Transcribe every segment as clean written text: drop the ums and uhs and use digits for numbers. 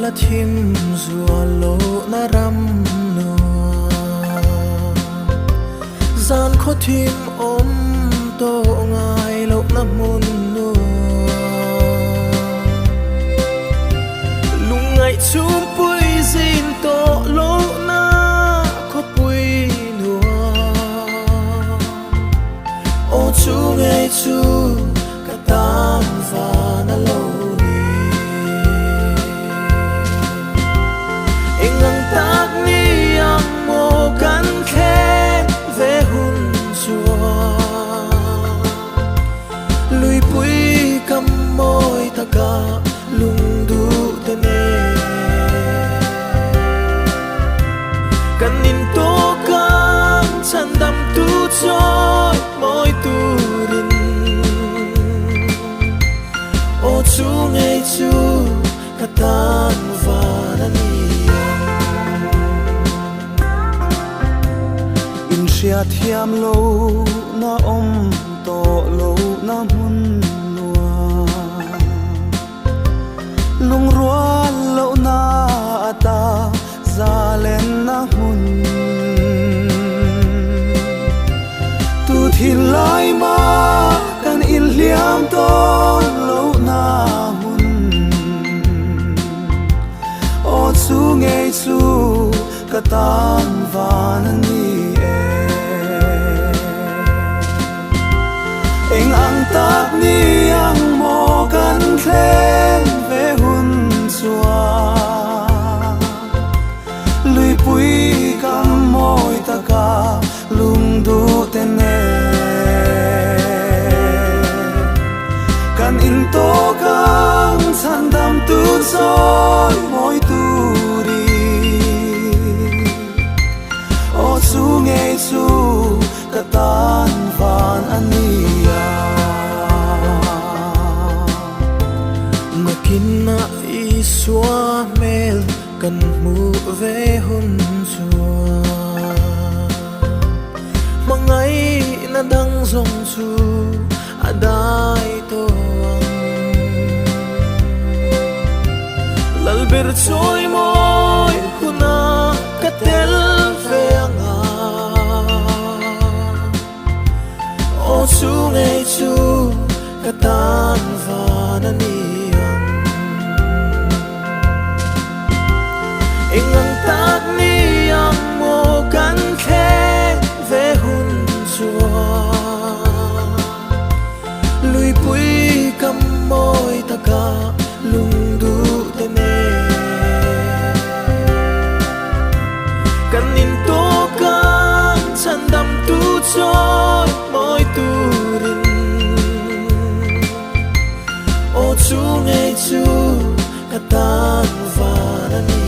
la thim zua lo na ram nua gian kho thim om to ngai lo na mun nua lung ngai chum pui zin to lo na kho pui nua o chu ngai chu ka tam va na lo tak ni ang mo kan khe ve hun chua lui pui kam moi taka lung du te ne kan in to kam chan dam tu choi moi tu rin o chu ngei chu ka tan va na ni chia thiam lo na om to lo na mun lua lung ruan lo na ata za len na mun tu thin lai ma kan in liam to lo na mun o chu ngei chu ka tan van ni ang tak ni ang mo kan khen ve hun chua lui pui kam moi taka lung du te ne kan in to kang chan dam tu soi moi tu ri o chu ngei chu ka tan van ania makina iswa mel kan mu ve hun chua mangai na dang zong chu adai to lal ber choi moi kuna katel ve anga o chu ngei chu ka tan va na ni ang tak ni ang mo kan khe ve hun chua lui pui kam moi taka lung du te ne kan in to kan chan dam tu choi moi tu rin o chu ngei chu ka tan va na ni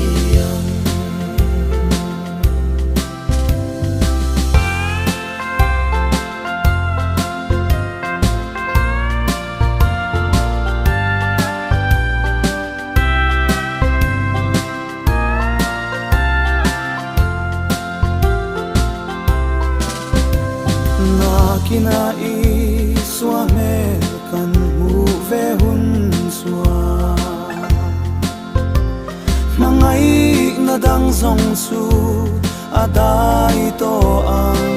kina i swa me kan mu ve hun swa mangai na dang zong su adai to ang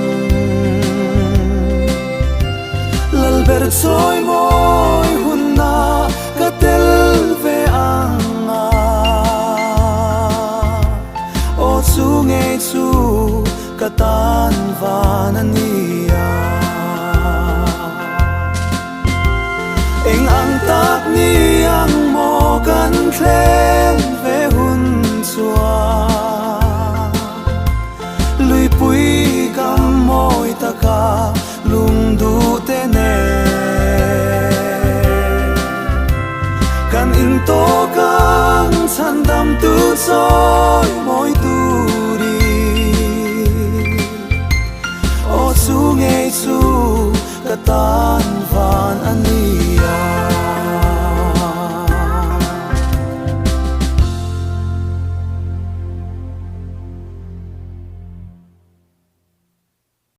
lal ber choi moi hun na ka tel ve anga o chu ngei chu ka tan van ani